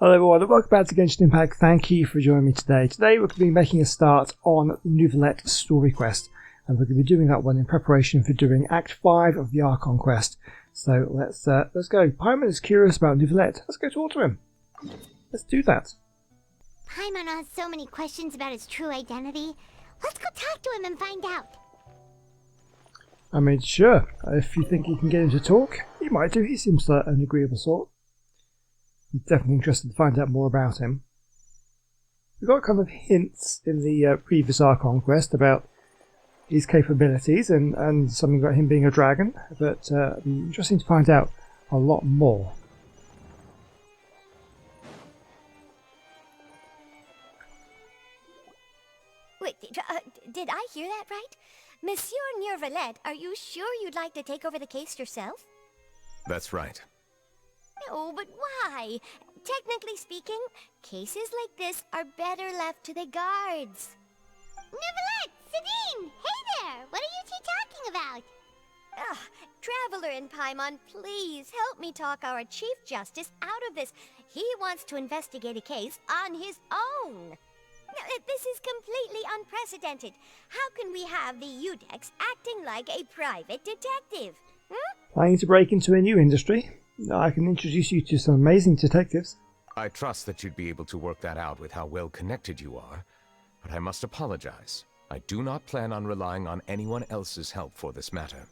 Hello everyone and welcome back to Genshin Impact. Thank you for joining me today. Today we're going to be making a start on the Neuvillette story quest, and we're going to be doing that one in preparation for doing Act 5 of the Archon quest. So let's go. Paimon is curious about Neuvillette. Let's go talk to him. Let's do that. Paimon has so many questions about his true identity. Let's go talk to him and find out. I mean, sure. If you think you can get him to talk, you might do. He seems like an agreeable sort. I'm definitely interested to find out more about him. We got kind of hints in the previous Archon quest about his capabilities and something about him being a dragon, but interesting to find out a lot more. Wait, did I hear that right? Monsieur Neuvillette, are you sure you'd like to take over the case yourself? That's right. No, but why? Technically speaking, cases like this are better left to the guards. Neuvillette! Sidine! Hey there! What are you two talking about? Traveler and Paimon, please help me talk our Chief Justice out of this. He wants to investigate a case on his own. Now, this is completely unprecedented. How can we have the Udex acting like a private detective? Planning to break into a new industry? I can introduce you to some amazing detectives. I trust that you'd be able to work that out with how well connected you are, but I must apologize. I do not plan on relying on anyone else's help for this matter.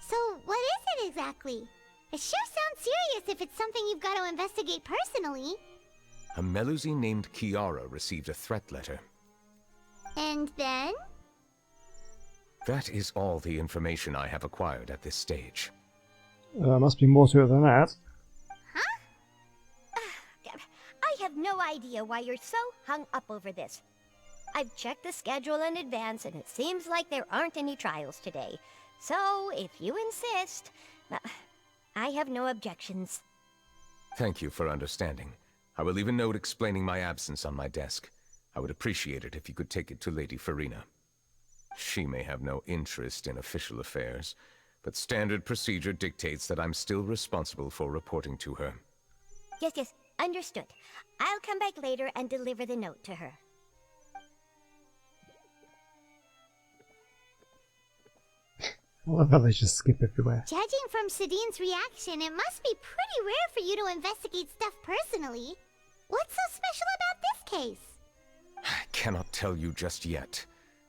So, what is it exactly? It sure sounds serious if it's something you've got to investigate personally. A Melusine named Kiara received a threat letter. And then? That is all the information I have acquired at this stage. Must be more to it than that. Huh? I have no idea why you're so hung up over this. I've checked the schedule in advance, and it seems like there aren't any trials today. So, if you insist, I have no objections. Thank you for understanding. I will leave a note explaining my absence on my desk. I would appreciate it if you could take it to Lady Farina. She may have no interest in official affairs, but standard procedure dictates that I'm still responsible for reporting to her. Yes, understood. I'll come back later and deliver the note to her. I love how they just skip everywhere. Judging from Sidine's reaction, it must be pretty rare for you to investigate stuff personally. What's so special about this case? I cannot tell you just yet,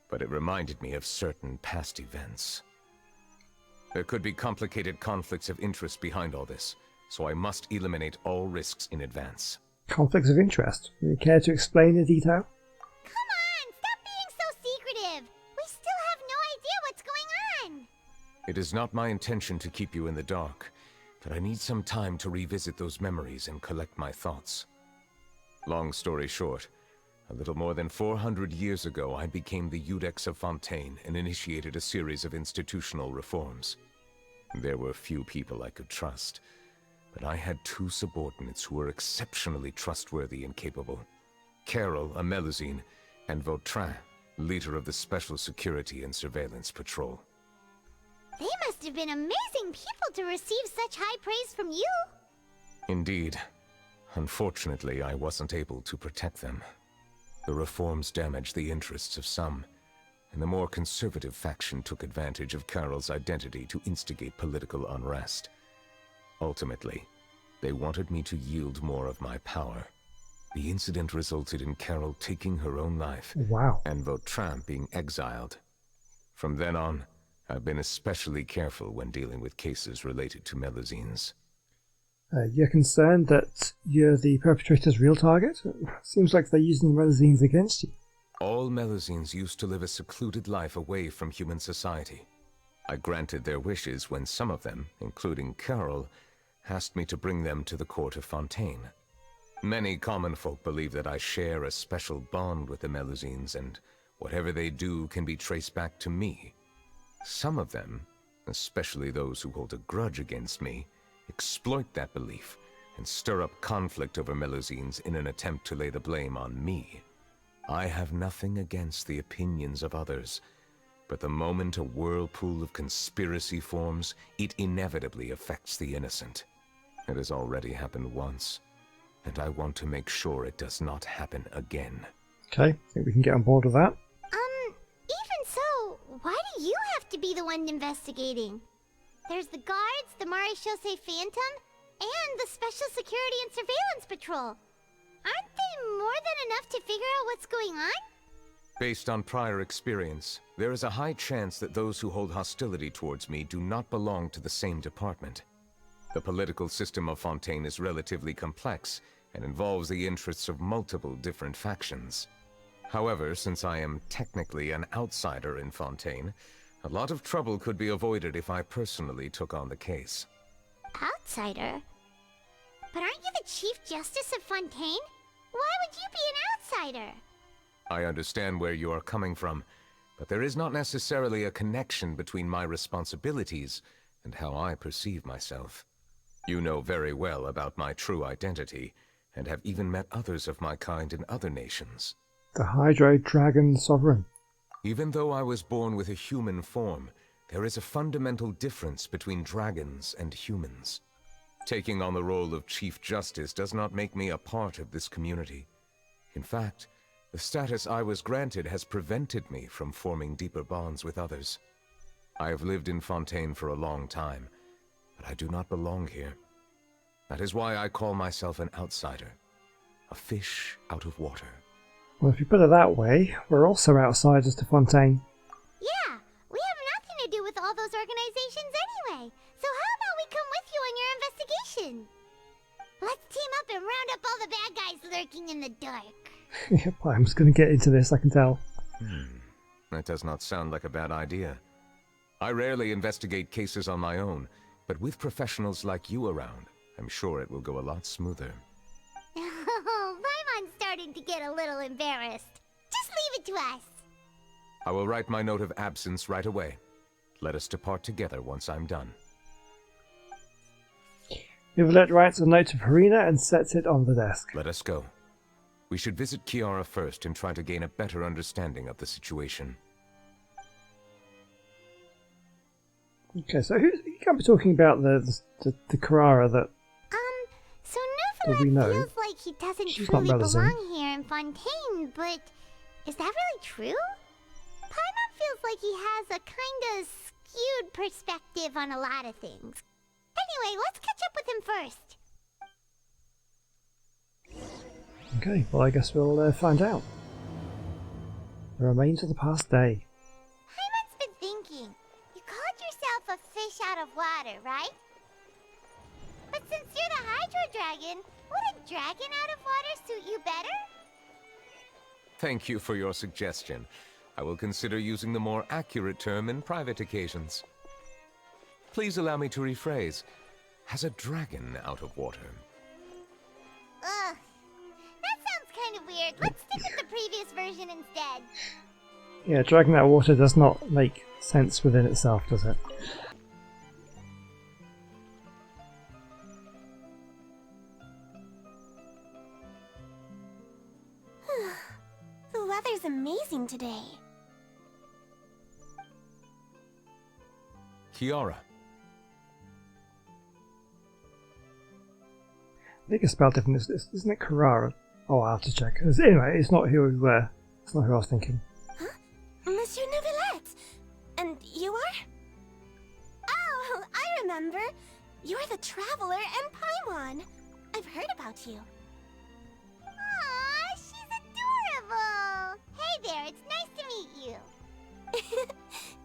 but it reminded me of certain past events. There could be complicated conflicts of interest behind all this, so I must eliminate all risks in advance. Conflicts of interest? Do you care to explain in detail? Come on! Stop being so secretive! We still have no idea what's going on! It is not my intention to keep you in the dark, but I need some time to revisit those memories and collect my thoughts. Long story short, a little more than 400 years ago, I became the Udex of Fontaine and initiated a series of institutional reforms. There were few people I could trust, but I had two subordinates who were exceptionally trustworthy and capable. Carol, a Melusine, and Vautrin, leader of the Special Security and Surveillance Patrol. They must have been amazing people to receive such high praise from you! Indeed. Unfortunately, I wasn't able to protect them. The reforms damaged the interests of some, and the more conservative faction took advantage of Carol's identity to instigate political unrest. Ultimately, they wanted me to yield more of my power. The incident resulted in Carol taking her own life, Wow. and Vautrin being exiled. From then on, I've been especially careful when dealing with cases related to Melusines. You're concerned that you're the perpetrator's real target? Seems like they're using Melusines against you. All Melusines used to live a secluded life away from human society. I granted their wishes when some of them, including Carol, asked me to bring them to the court of Fontaine. Many common folk believe that I share a special bond with the Melusines, and whatever they do can be traced back to me. Some of them, especially those who hold a grudge against me, exploit that belief and stir up conflict over Melusines in an attempt to lay the blame on me. I have nothing against the opinions of others, but the moment a whirlpool of conspiracy forms, it inevitably affects the innocent. It has already happened once. and I want to make sure it does not happen again. Okay, I think we can get on board with that. Even so, why do you have to be the one investigating? There's the guards, the Marechaussee Phantom, and the Special Security and Surveillance Patrol. Aren't they more than enough to figure out what's going on? Based on prior experience, there is a high chance that those who hold hostility towards me do not belong to the same department. The political system of Fontaine is relatively complex and involves the interests of multiple different factions. However, since I am technically an outsider in Fontaine, a lot of trouble could be avoided if I personally took on the case. Outsider? But aren't you the Chief Justice of Fontaine? Why would you be an outsider? I understand where you are coming from, but there is not necessarily a connection between my responsibilities and how I perceive myself. You know very well about my true identity, and have even met others of my kind in other nations. The Hydro Dragon Sovereign. Even though I was born with a human form, there is a fundamental difference between dragons and humans. Taking on the role of Chief Justice does not make me a part of this community. In fact, the status I was granted has prevented me from forming deeper bonds with others. I have lived in Fontaine for a long time, but I do not belong here. That is why I call myself an outsider, a fish out of water. Well, if you put it that way, we're also outsiders to Fontaine. Yeah, we have nothing to do with all those organizations anyway. So how about we come with you on your investigation? Let's team up and round up all the bad guys lurking in the dark. Yep, I'm just going to get into this, I can tell. That does not sound like a bad idea. I rarely investigate cases on my own, but with professionals like you around, I'm sure it will go a lot smoother. Oh, Paimon's starting to get a little embarrassed. Just leave it to us. I will write my note of absence right away. Let us depart together once I'm done. Neuvillette writes a note of Harina and sets it on the desk. Let us go. We should visit Kiara first and try to gain a better understanding of the situation. Okay, so you can't be talking about the Kiara that... So Well, we know. Neuvillette feels like he doesn't She's not truly Melusine. belong here in Fontaine, but is that really true? Paimon feels like he has a kinda skewed perspective on a lot of things. Anyway, let's catch up with him first. Okay, well I guess we'll find out. The remains of the past day. Paimon's been thinking. You called yourself a fish out of water, right? But since you're the Hydro Dragon, would a dragon out of water suit you better? Thank you for your suggestion. I will consider using the more accurate term in private occasions. Please allow me to rephrase. Has a dragon out of water? Ugh. That sounds kind of weird. Let's stick with the previous version instead. Yeah, dragging out water does not make sense within itself, does it? The weather's amazing today. Kiara. I think it's spelled different, isn't it? Carrara. Oh, I'll have to check. Anyway, it's not who it's not who I was thinking. Huh? Monsieur Neuvillette! And you are? Oh, I remember. You're the Traveler and Paimon. I've heard about you. Aw, she's adorable. Hey there, it's nice to meet you.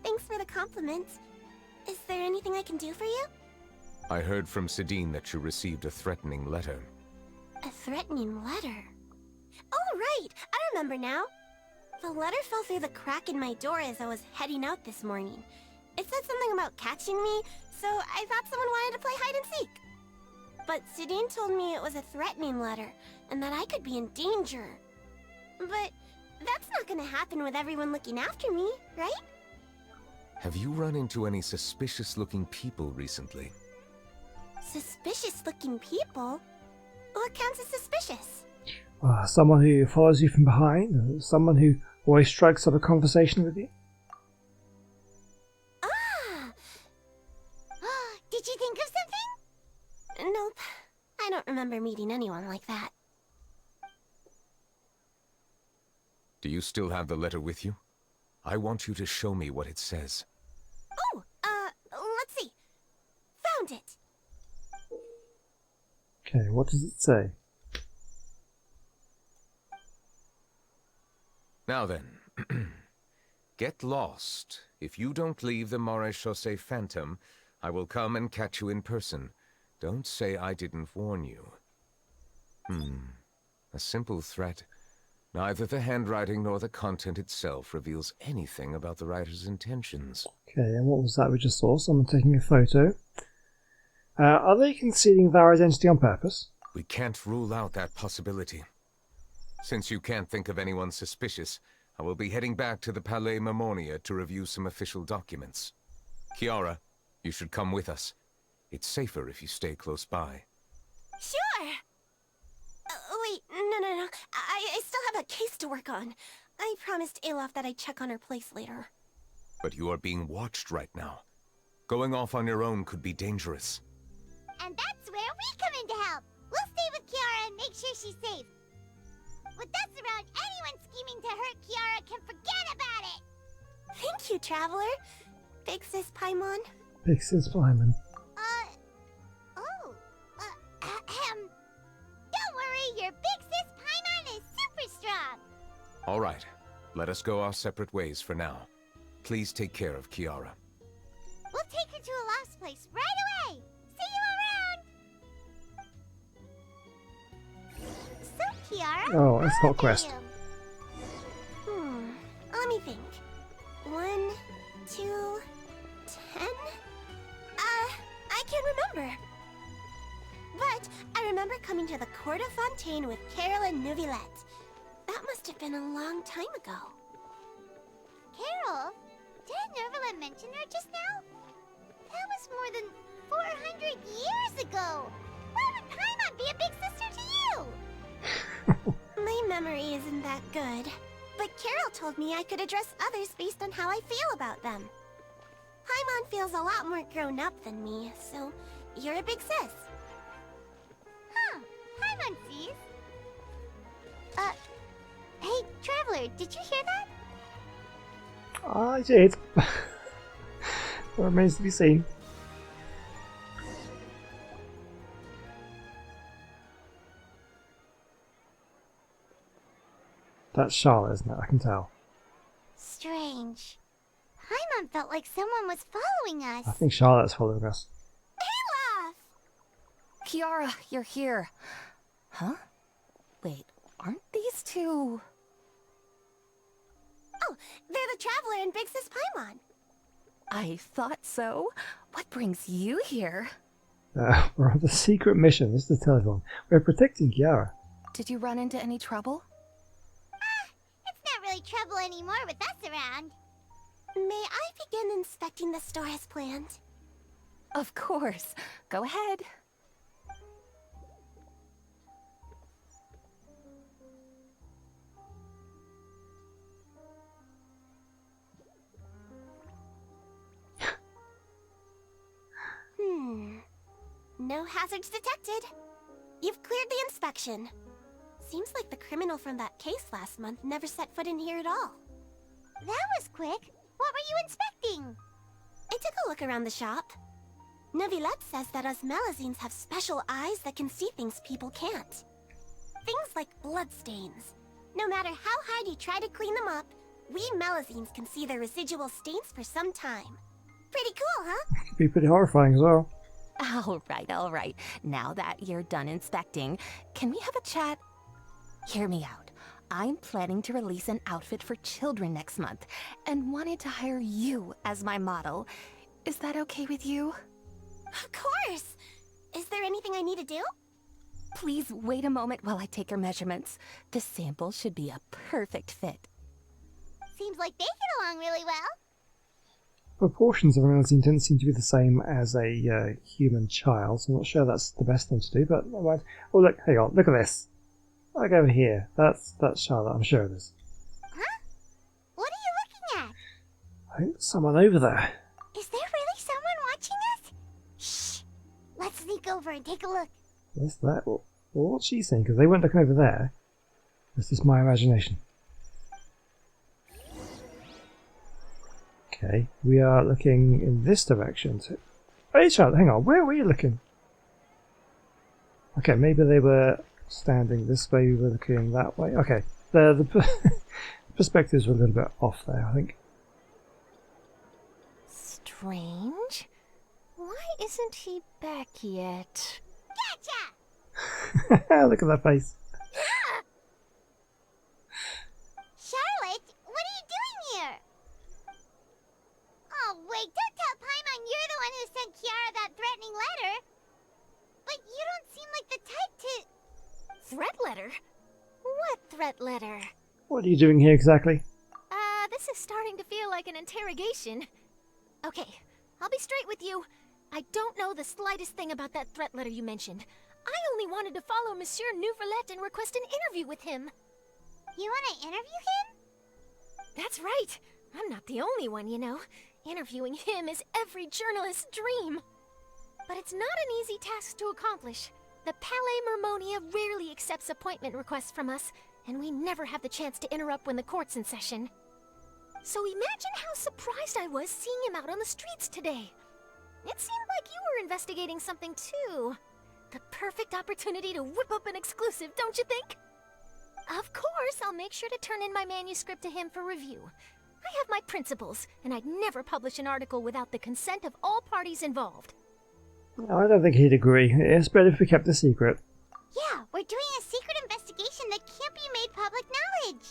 Thanks for the compliment. Is there anything I can do for you? I heard from Sidine that you received a threatening letter. A threatening letter? Oh, right! I remember now. The letter fell through the crack in my door as I was heading out this morning. It said something about catching me, so I thought someone wanted to play hide and seek. But Sidine told me it was a threatening letter, and that I could be in danger. But that's not gonna happen with everyone looking after me, right? Have you run into any suspicious-looking people recently? Suspicious-looking people? What counts as suspicious? Someone who follows you from behind? Someone who always strikes up a conversation with you? Ah! Did you think of something? Nope. I don't remember meeting anyone like that. Do you still have the letter with you? I want you to show me what it says. Oh, let's see. Found it. Okay, what does it say? Now then, get lost. If you don't leave the Maréchaussée Phantom, I will come and catch you in person. Don't say I didn't warn you. A simple threat. Neither the handwriting nor the content itself reveals anything about the writer's intentions. Okay, and what was that we just saw? Someone taking a photo. Are they concealing their identity on purpose? We can't rule out that possibility. Since you can't think of anyone suspicious, I will be heading back to the Palais Mermonia to review some official documents. Kiara, you should come with us. It's safer if you stay close by. Sure. Wait, no. I still have a case to work on. I promised Alof that I'd check on her place later. But you are being watched right now. Going off on your own could be dangerous. And that's where we come in to help. We'll stay with Kiara and make sure she's safe. With us around, anyone scheming to hurt Kiara can forget about it. Thank you, Traveler. Big Sis Paimon. Big Sis Paimon. Don't worry, your Big Sis Paimon is super strong. All right, let us go our separate ways for now. Please take care of Kiara. We'll take her to a lost place right away. See you around. So, Kiara, Oh, it's how not quest. are you? Let me think. 1, 2, 10? I can't remember. But I remember coming to the Court of Fontaine with Carol and Neuvillette. That must have been a long time ago. Carol? Did Neuvillette mention her just now? That was more than 400 years ago. Why would Paimon be a big sister to you? My memory isn't that good. But Carol told me I could address others based on how I feel about them. Paimon feels a lot more grown up than me, so you're a big sis. Huh. Paimon sees. Hey, Traveler, did you hear that? I did. What remains to be seen. That's Charlotte, isn't it? I can tell. Strange. Paimon felt like someone was following us. I think Charlotte's following us. Olaf! Kiara, you're here. Huh? Wait, aren't these two... Oh, they're the Traveler and Big Sis Paimon. I thought so. What brings you here? We're on the secret mission. This is the telephone. We're protecting Kiara. Did you run into any trouble? It's not really trouble anymore with us around. May I begin inspecting the store as planned? Of course. Go ahead. No hazards detected. You've cleared the inspection. Seems like the criminal from that case last month never set foot in here at all. That was quick. What were you inspecting? I took a look around the shop. Neuvillette says that us Melusines have special eyes that can see things people can't. Things like bloodstains. No matter how hard you try to clean them up, we Melusines can see the residual stains for some time. Pretty cool, huh? Could be pretty horrifying as well. All right. Now that you're done inspecting, can we have a chat? Hear me out. I'm planning to release an outfit for children next month, and wanted to hire you as my model. Is that okay with you? Of course! Is there anything I need to do? Please wait a moment while I take your measurements. The sample should be a perfect fit. Seems like they get along really well. Proportions of a Melusine don't seem to be the same as a human child, so I'm not sure that's the best thing to do, but never mind. Oh look, hang on, look at this. Look over here. That's Charlotte, I'm sure it is. Huh? What are you looking at? I think there's someone over there. Is there really someone watching us? Shh! Let's sneak over and take a look. What's that? Or what's she saying? Because they weren't looking over there. Is this my imagination? Okay, we are looking in this direction. So, hey, child, hang on. Where were you looking? Okay, maybe they were standing this way. We were looking that way. Okay, the perspectives were a little bit off there, I think. Strange. Why isn't he back yet? Gotcha! Look at that face. Charlotte, what are you doing here? Oh, wait, don't tell Paimon you're the one who sent Kiara that threatening letter. But you don't seem like the type to... Threat letter? What threat letter? What are you doing here exactly? This is starting to feel like an interrogation. Okay, I'll be straight with you. I don't know the slightest thing about that threat letter you mentioned. I only wanted to follow Monsieur Neuvillette and request an interview with him. You want to interview him? That's right. I'm not the only one, you know. Interviewing him is every journalist's dream. But it's not an easy task to accomplish. The Palais Mermonia rarely accepts appointment requests from us, and we never have the chance to interrupt when the court's in session. So imagine how surprised I was seeing him out on the streets today. It seemed like you were investigating something too. The perfect opportunity to whip up an exclusive, don't you think? Of course, I'll make sure to turn in my manuscript to him for review. I have my principles, and I'd never publish an article without the consent of all parties involved. No, I don't think he'd agree. It's better if we kept a secret. Yeah, we're doing a secret investigation that can't be made public knowledge.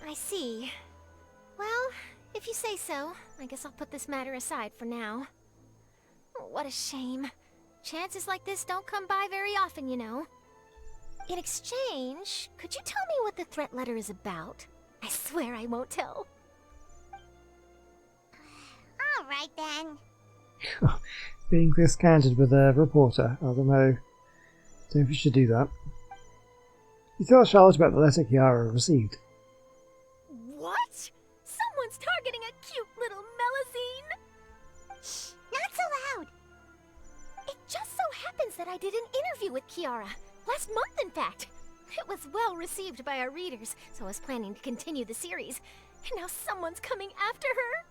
I see. Well, if you say so, I guess I'll put this matter aside for now. What a shame. Chances like this don't come by very often, you know. In exchange, could you tell me what the threat letter is about? I swear I won't tell. All right, then. Being this candid with a reporter, I don't know. Don't know if you should do that. You tell Charlotte about the letter Kiara received. What? Someone's targeting a cute little Melusine? Shh, not so loud. It just so happens that I did an interview with Kiara. Last month, in fact. It was well received by our readers, so I was planning to continue the series. And now someone's coming after her.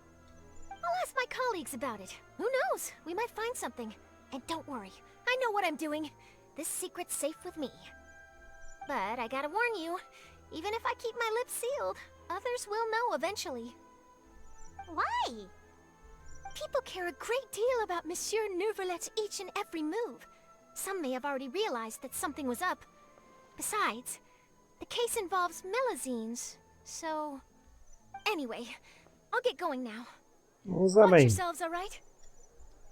I'll ask my colleagues about it. Who knows? We might find something. And don't worry, I know what I'm doing. This secret's safe with me. But I gotta warn you, even if I keep my lips sealed, others will know eventually. Why? People care a great deal about Monsieur Neuvillette's each and every move. Some may have already realized that something was up. Besides, the case involves Melusines, so... Anyway, I'll get going now. What does that Watch mean? yourselves, all right?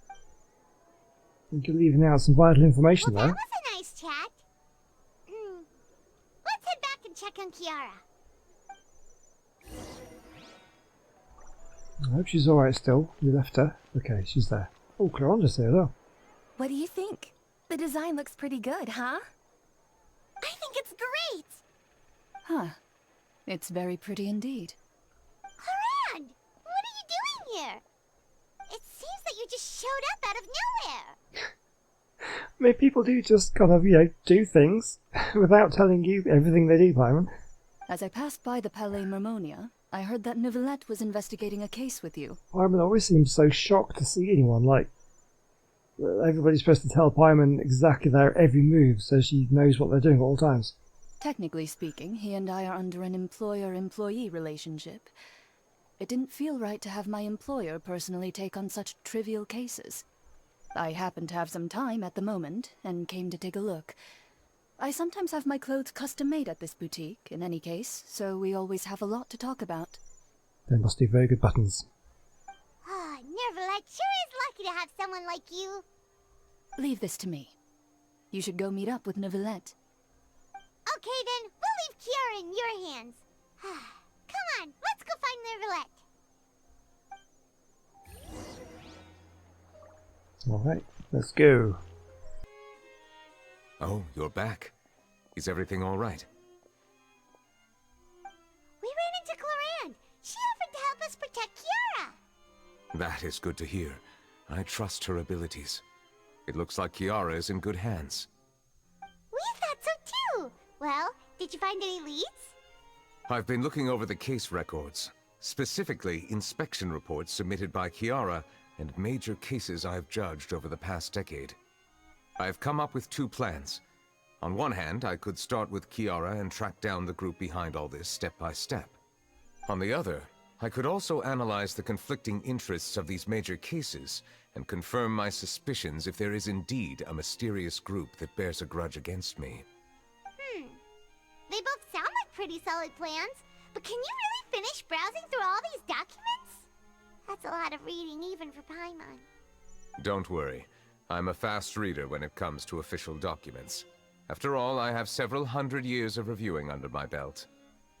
I think you're leaving out some vital information Well, there. that was a nice chat. Let's head back and check on Kiara. I hope she's alright still. We left her. Okay, she's there. Oh, Claranda's there though. What do you think? The design looks pretty good, huh? I think it's great. Huh. It's very pretty indeed. Clarand, what are you doing here? It seems that you just showed up out of nowhere. I mean, people do just kind of, do things without telling you everything they do, Paimon. As I passed by the Palais Mermonia, I heard that Neuvillette was investigating a case with you. Paimon always seems so shocked to see anyone. Like, everybody's supposed to tell Paimon exactly their every move so she knows what they're doing at all times. Technically speaking, he and I are under an employer-employee relationship. It didn't feel right to have my employer personally take on such trivial cases. I happened to have some time at the moment, and came to take a look. I sometimes have my clothes custom-made at this boutique, in any case, so we always have a lot to talk about. They must do very good buttons. Ah, Neuvillette sure is lucky to have someone like you. Leave this to me. You should go meet up with Neuvillette. Okay then, we'll leave Kiara in your hands. Come on, let's go find Neuvillette. Alright, let's go. Oh, you're back. Is everything all right? We ran into Clarand. She offered to help us protect Kiara. That is good to hear. I trust her abilities. It looks like Kiara is in good hands. We thought Well, did you find any leads? I've been looking over the case records, specifically inspection reports submitted by Kiara and major cases I've judged over the past decade. I've come up with two plans. On one hand, I could start with Kiara and track down the group behind all this step by step. On the other, I could also analyze the conflicting interests of these major cases and confirm my suspicions if there is indeed a mysterious group that bears a grudge against me. They both sound like pretty solid plans, but can you really finish browsing through all these documents? That's a lot of reading even for Paimon. Don't worry. I'm a fast reader when it comes to official documents. After all, I have several hundred years of reviewing under my belt.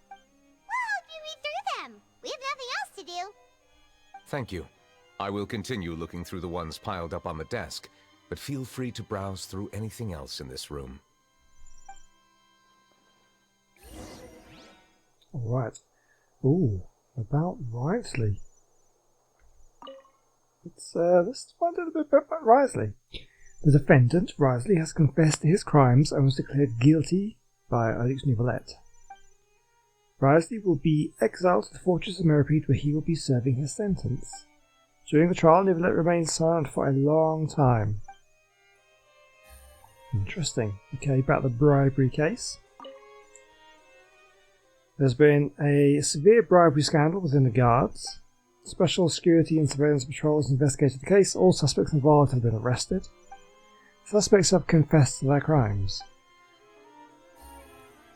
Well, hope you read through them. We have nothing else to do. Thank you. I will continue looking through the ones piled up on the desk, but feel free to browse through anything else in this room. Alright. Ooh, about Wriothesley. Let's find out a bit about Wriothesley. The defendant, Wriothesley, has confessed to his crimes and was declared guilty by Neuvillette. Wriothesley will be exiled to the Fortress of Meropide, where he will be serving his sentence. During the trial, Neuvillette remained silent for a long time. Interesting. Okay, about the bribery case. There's been a severe bribery scandal within the guards. Special security and surveillance patrols investigated the case. All suspects involved have been arrested. Suspects have confessed to their crimes.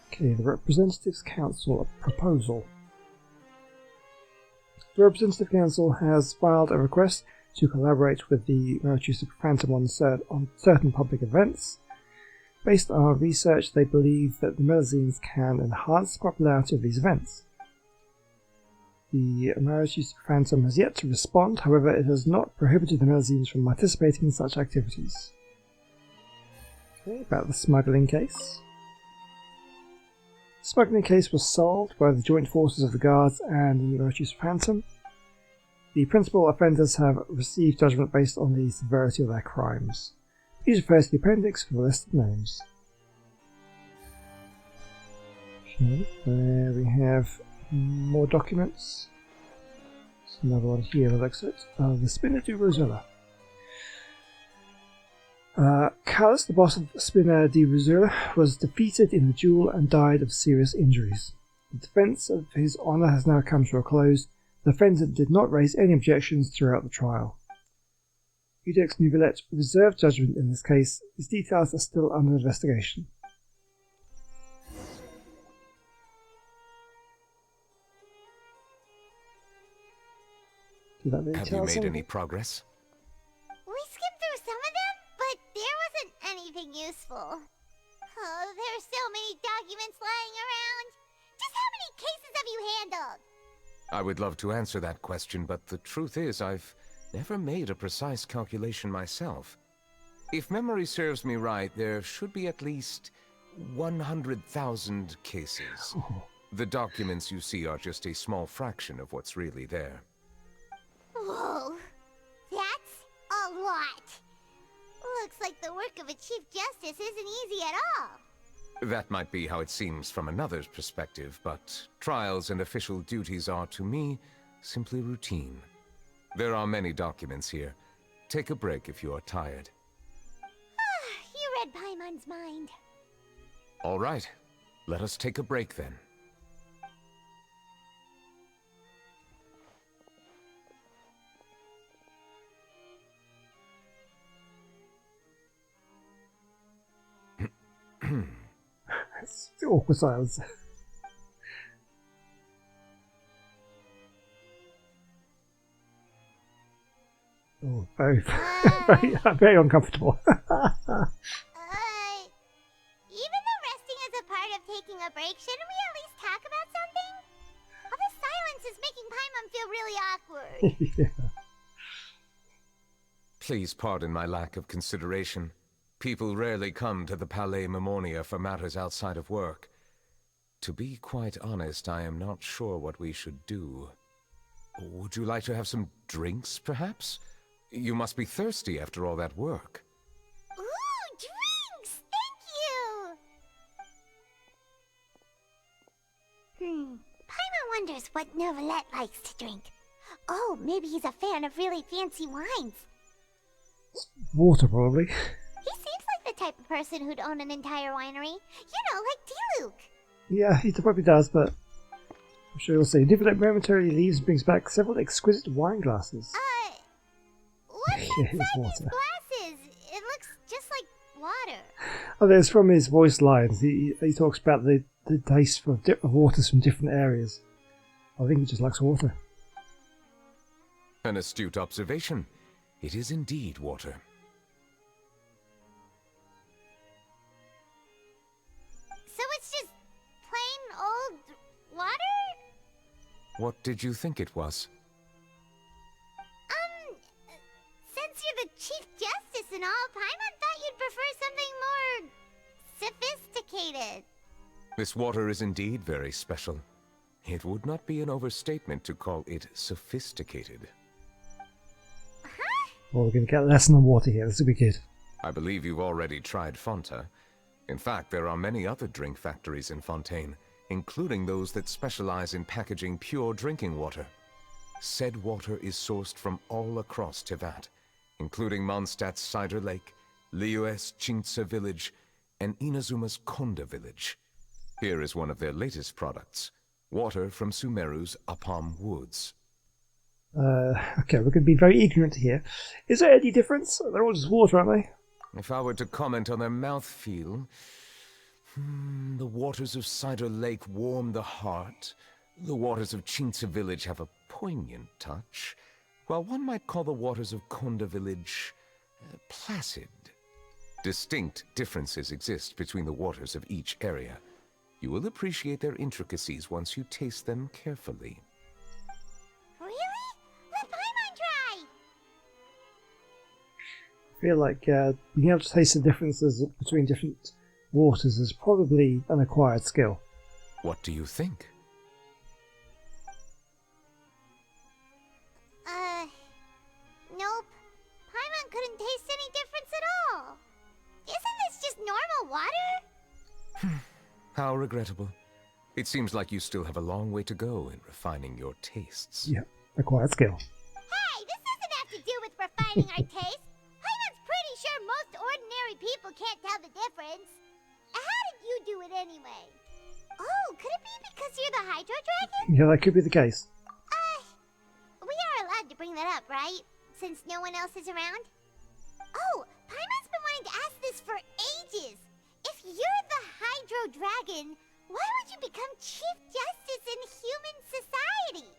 Okay, the Representatives Council, a proposal. The Representative Council has filed a request to collaborate with the Melusines Phantom on certain public events. Based on our research, they believe that the Melusines can enhance the popularity of these events. The Melusines Phantom has yet to respond, however, it has not prohibited the Melusines from participating in such activities. Okay, about the smuggling case. The smuggling case was solved by the joint forces of the Guards and the Melusines Phantom. The principal offenders have received judgment based on the severity of their crimes. Please refer to the appendix for the list of names. Okay, there we have more documents. There's another one here that looks at the Spinner de Rosula. Callus, the boss of Spinner de Rosula, was defeated in the duel and died of serious injuries. The defense of his honor has now come to a close. The defendant did not raise any objections throughout the trial. Codex Neuvillette reserved judgment in this case. Its details are still under investigation. Have you made any progress? We skimmed through some of them, but there wasn't anything useful. Oh, there are so many documents lying around. Just how many cases have you handled? I would love to answer that question, but the truth is I've never made a precise calculation myself. If memory serves me right, there should be at least 100,000 cases. Oh. The documents you see are just a small fraction of what's really there. Whoa, that's a lot. Looks like the work of a Chief Justice isn't easy at all. That might be how it seems from another's perspective, but trials and official duties are, to me, simply routine. There are many documents here. Take a break if you are tired. You read Paimon's mind. All right. Let us take a break then. It's awkward silence. Oh, very, very uncomfortable. Even though resting is a part of taking a break, shouldn't we at least talk about something? All this silence is making Paimon feel really awkward. Yeah. Please pardon my lack of consideration. People rarely come to the Palais Memonia for matters outside of work. To be quite honest, I am not sure what we should do. Would you like to have some drinks, perhaps? You must be thirsty after all that work. Ooh, drinks! Thank you! wonders what Neuvillette likes to drink. Oh, maybe he's a fan of really fancy wines. Water, probably. He seems like the type of person who'd own an entire winery. You know, like Diluc. Yeah, he probably does, but I'm sure you'll see. Neuvillette momentarily leaves and brings back several exquisite wine glasses. What's Yeah, inside it's these water. glasses? It looks just like water. Oh, there's from his voice lines. He talks about the taste of waters from different areas. I think he just likes water. An astute observation. It is indeed water. So it's just plain old water? What did you think it was? Since you're the Chief Justice and all, Paimon thought you'd prefer something more sophisticated. This water is indeed very special. It would not be an overstatement to call it sophisticated. Well, we're going to get a lesson on water here. This will be good. I believe you've already tried Fanta. In fact, there are many other drink factories in Fontaine, including those that specialize in packaging pure drinking water. Said water is sourced from all across Teyvat, including Mondstadt's Cider Lake, Liyue's Chintsa village, and Inazuma's Konda village. Here is one of their latest products, water from Sumeru's Apam Woods. Okay, we're going to be very ignorant here. Is there any difference? They're all just water, aren't they? If I were to comment on their mouthfeel, the waters of Cider Lake warm the heart. The waters of Chintsa village have a poignant touch, while one might call the waters of Konda village placid. Distinct differences exist between the waters of each area. You will appreciate their intricacies once you taste them carefully. Really? Let Paimon try! I feel like being able to taste the differences between different waters is probably an acquired skill. What do you think? Nope. Paimon couldn't taste any difference at all. Isn't this just normal water? How regrettable. It seems like you still have a long way to go in refining your tastes. Yeah, acquired skill. Hey, this doesn't have to do with refining our taste. Paimon's pretty sure most ordinary people can't tell the difference. How did you do it anyway? Oh, could it be because you're the Hydro Dragon? Yeah, that could be the case. We are allowed to bring that up, right? Since no one else is around? Oh, Paimon's been wanting to ask this for ages. If you're the Hydro Dragon, why would you become Chief Justice in human society?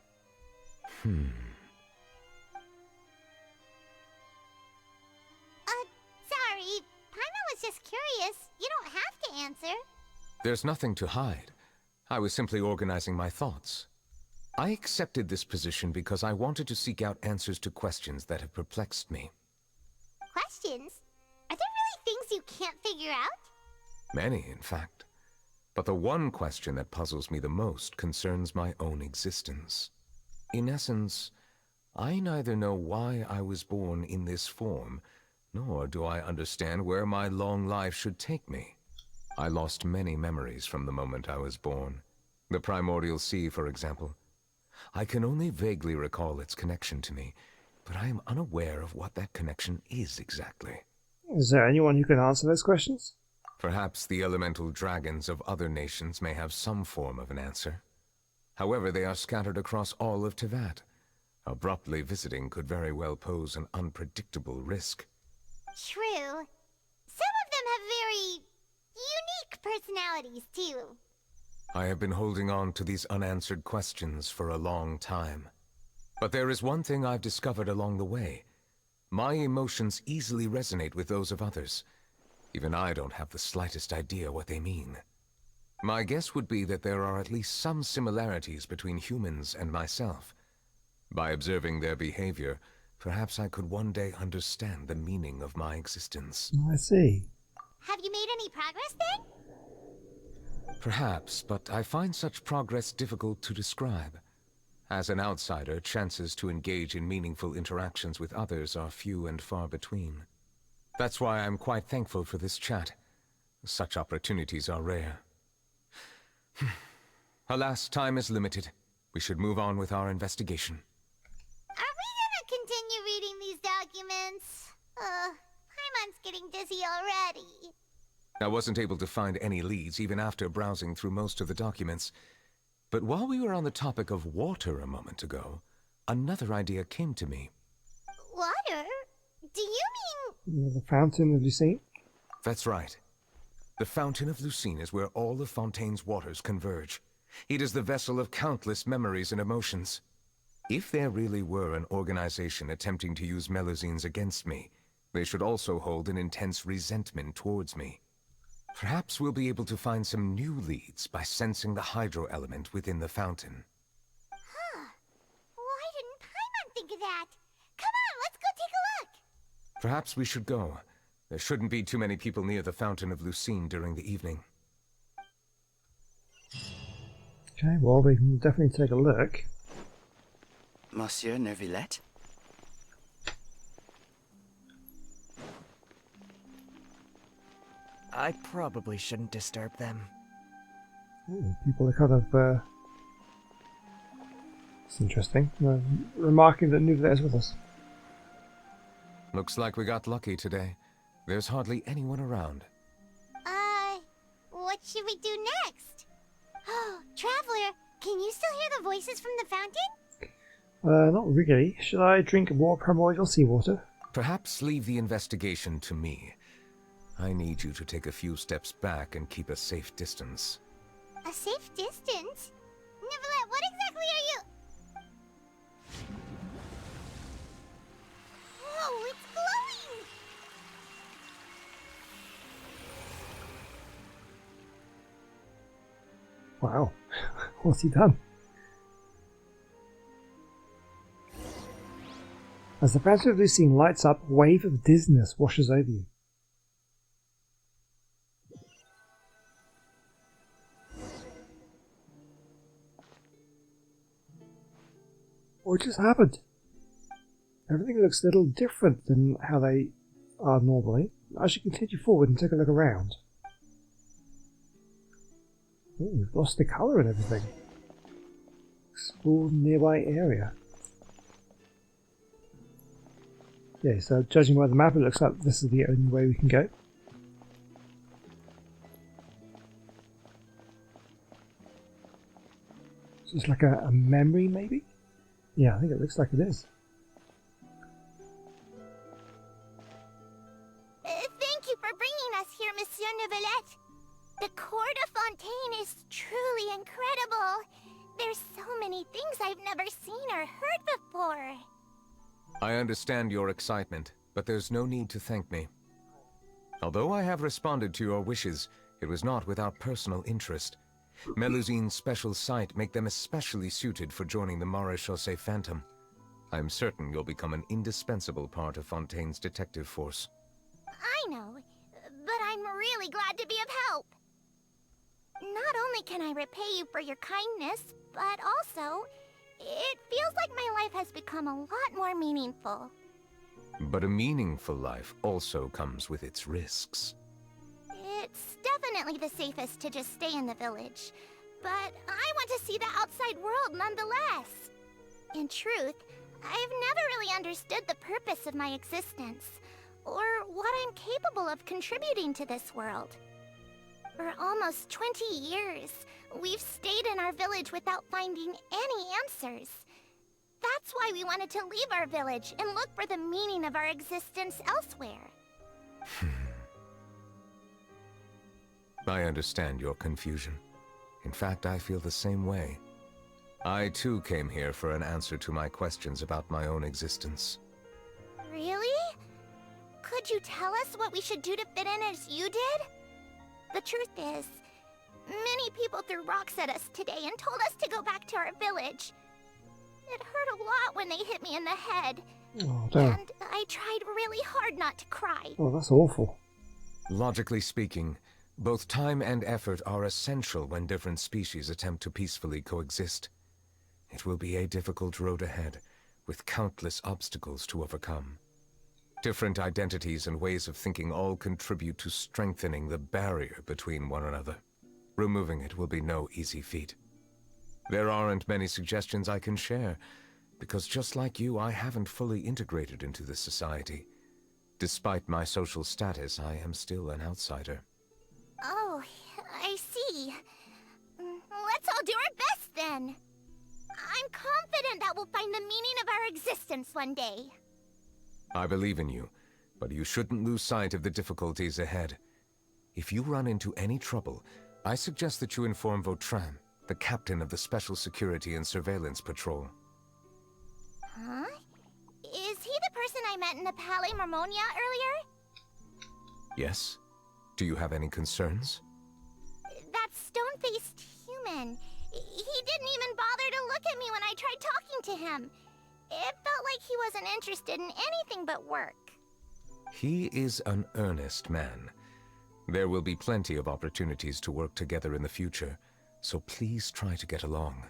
Sorry. Paimon was just curious. You don't have to answer. There's nothing to hide. I was simply organizing my thoughts. I accepted this position because I wanted to seek out answers to questions that have perplexed me. Questions? Are there really things you can't figure out? Many, in fact. But the one question that puzzles me the most concerns my own existence. In essence, I neither know why I was born in this form, nor do I understand where my long life should take me. I lost many memories from the moment I was born. The primordial sea, for example. I can only vaguely recall its connection to me, but I am unaware of what that connection is exactly. Is there anyone who can answer those questions? Perhaps the elemental dragons of other nations may have some form of an answer. However, they are scattered across all of Teyvat. Abruptly visiting could very well pose an unpredictable risk. True. Some of them have very unique personalities, too. I have been holding on to these unanswered questions for a long time. But there is one thing I've discovered along the way. My emotions easily resonate with those of others. Even I don't have the slightest idea what they mean. My guess would be that there are at least some similarities between humans and myself. By observing their behavior, perhaps I could one day understand the meaning of my existence. I see. Have you made any progress then? Perhaps, but I find such progress difficult to describe. As an outsider, chances to engage in meaningful interactions with others are few and far between. That's why I'm quite thankful for this chat. Such opportunities are rare. Alas, time is limited. We should move on with our investigation. Are we gonna continue reading these documents? Paimon's getting dizzy already. I wasn't able to find any leads even after browsing through most of the documents. But while we were on the topic of water a moment ago, another idea came to me. Water? Do you mean... The Fountain of Lucine? That's right. The Fountain of Lucine is where all of Fontaine's waters converge. It is the vessel of countless memories and emotions. If there really were an organization attempting to use Melusines against me, they should also hold an intense resentment towards me. Perhaps we'll be able to find some new leads by sensing the hydro element within the fountain. Huh. Why didn't Paimon think of that? Come on, let's go take a look! Perhaps we should go. There shouldn't be too many people near the Fountain of Lucine during the evening. Okay, well, we can definitely take a look. Monsieur Neuvillette? I probably shouldn't disturb them. Ooh, people are kind of, it's interesting. Remarking that Neuvillette is with us. Looks like we got lucky today. There's hardly anyone around. What should we do next? Oh, Traveler, can you still hear the voices from the fountain? Not really. Should I drink more primordial seawater? Perhaps leave the investigation to me. I need you to take a few steps back and keep a safe distance. A safe distance? Neuvillette, what exactly are you... Whoa, it's glowing! Wow. What's he done? As the Fountain of Lucine lights up, a wave of dizziness washes over you. What just happened? Everything looks a little different than how they are normally. I should continue forward and take a look around. Oh, we've lost the colour and everything. Explore the nearby area. Yeah, so judging by the map, it looks like this is the only way we can go. So it's like a memory, maybe? Yeah, I think it looks like it is. Thank you for bringing us here, Monsieur Neuvillette. The court of Fontaine is truly incredible. There's so many things I've never seen or heard before. I understand your excitement, but there's no need to thank me. Although I have responded to your wishes, it was not without personal interest. Melusine's special sight make them especially suited for joining the Maréchaussée Phantom. I'm certain you'll become an indispensable part of Fontaine's detective force. I know, but I'm really glad to be of help. Not only can I repay you for your kindness, but also, it feels like my life has become a lot more meaningful. But a meaningful life also comes with its risks. It's definitely the safest to just stay in the village, but I want to see the outside world nonetheless. In truth, I've never really understood the purpose of my existence, or what I'm capable of contributing to this world. For almost 20 years, we've stayed in our village without finding any answers. That's why we wanted to leave our village and look for the meaning of our existence elsewhere. I understand your confusion. In fact, I feel the same way. I too came here for an answer to my questions about my own existence. Really? Could you tell us what we should do to fit in as you did? The truth is, many people threw rocks at us today and told us to go back to our village. It hurt a lot when they hit me in the head. Oh, damn. And I tried really hard not to cry. Oh, that's awful. Logically speaking, both time and effort are essential when different species attempt to peacefully coexist. It will be a difficult road ahead, with countless obstacles to overcome. Different identities and ways of thinking all contribute to strengthening the barrier between one another. Removing it will be no easy feat. There aren't many suggestions I can share, because just like you, I haven't fully integrated into this society. Despite my social status, I am still an outsider. Oh, I see. Let's all do our best then. I'm confident that we'll find the meaning of our existence one day. I believe in you, but you shouldn't lose sight of the difficulties ahead. If you run into any trouble, I suggest that you inform Vautrin, the captain of the Special Security and Surveillance Patrol. Huh? Is he the person I met in the Palais Marmonia earlier? Yes? Do you have any concerns? That stone-faced human. He didn't even bother to look at me when I tried talking to him. It felt like he wasn't interested in anything but work. He is an earnest man. There will be plenty of opportunities to work together in the future, so please try to get along.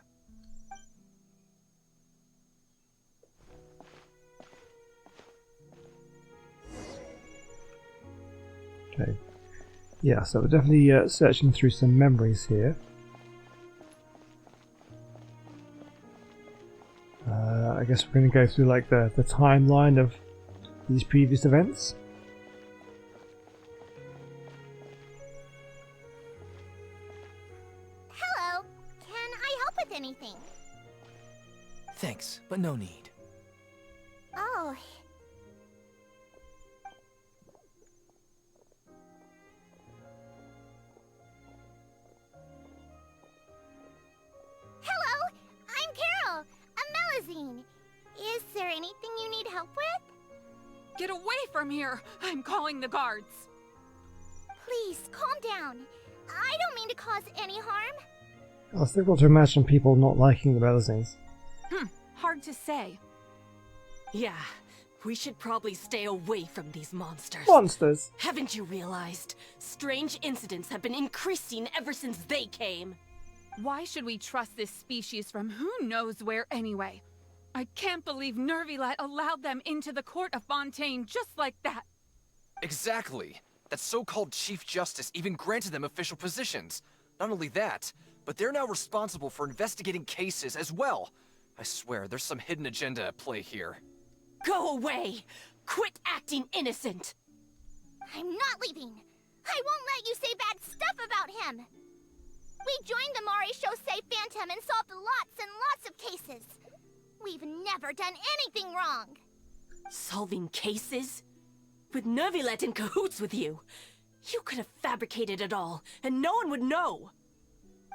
Okay. Yeah, so we're definitely searching through some memories here. I guess we're going to go through like the timeline of these previous events. Hello. Can I help with anything? Thanks, but no need. Oh. Hello, I'm Carol, a Melusine. Is there anything you need help with? Get away from here! I'm calling the guards. Please, calm down. I don't mean to cause any harm. It's difficult to imagine people not liking the Melusines. Hard to say. Yeah, we should probably stay away from these monsters. Monsters! Haven't you realized? Strange incidents have been increasing ever since they came. Why should we trust this species from who knows where anyway? I can't believe Neuvillette allowed them into the court of Vautrin just like that. Exactly. That so-called Chief Justice even granted them official positions. Not only that, but they're now responsible for investigating cases as well. I swear, there's some hidden agenda at play here. Go away! Quit acting innocent! I'm not leaving. I won't let you say bad stuff about him. We joined the Maréchaussée Phantom and solved lots and lots of cases. We've never done anything wrong. Solving cases? With Neuvillette in cahoots with you? You could have fabricated it all, and no one would know.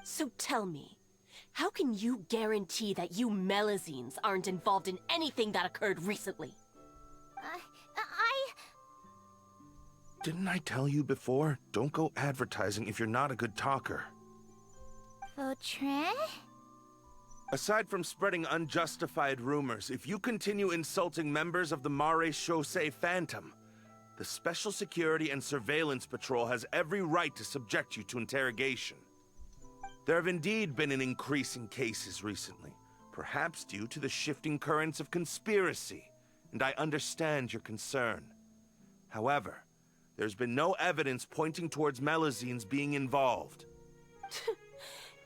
So tell me, how can you guarantee that you Melusines aren't involved in anything that occurred recently? Didn't I tell you before? Don't go advertising if you're not a good talker. Vautrin? Aside from spreading unjustified rumors, if you continue insulting members of the Maréchaussée Phantom, the Special Security and Surveillance Patrol has every right to subject you to interrogation. There have indeed been an increase in cases recently, perhaps due to the shifting currents of conspiracy, and I understand your concern. However, there's been no evidence pointing towards Melusines being involved.